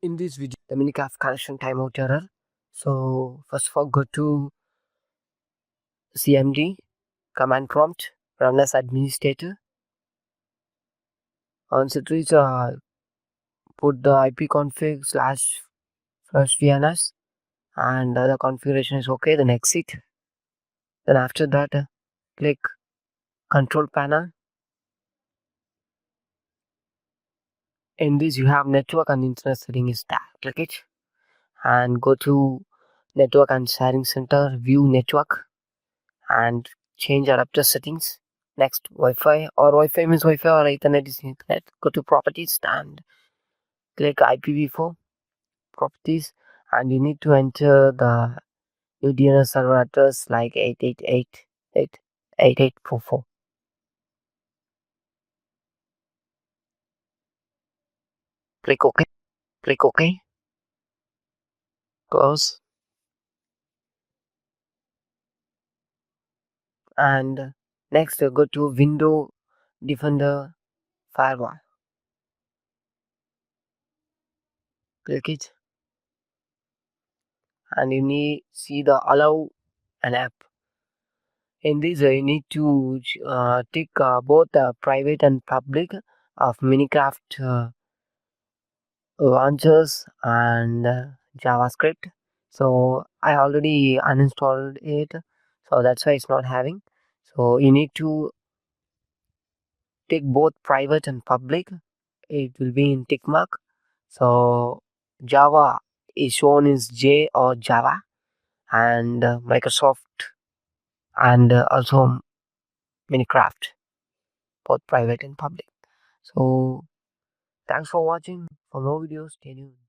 In this video, the Minecraft connection timeout error. So first of all, go to cmd command prompt, run as administrator. Once it reaches, put the ipconfig /flushdns, and the configuration is okay. Then exit. Then after that, click control panel. In this, you have network and internet setting is there. Click it and go to network and sharing center, view network, and change adapter settings. Next, Wi-Fi means Wi-Fi or Ethernet is Ethernet. Go to properties and click IPv4 properties, and you need to enter the new DNS server address like 888.8844. Click OK. Click OK. Close. And next, go to Window Defender Firewall. Click it, and you need see the allow an app. In this, you need to tick both private and public of Minecraft launchers and JavaScript. So I already uninstalled it, so that's why it's not having. So you need to tick both private and public. It will be in tick mark. So Java is shown as J or Java, and Microsoft, and also Minecraft, both private and public. So thanks for watching. For more videos, stay tuned.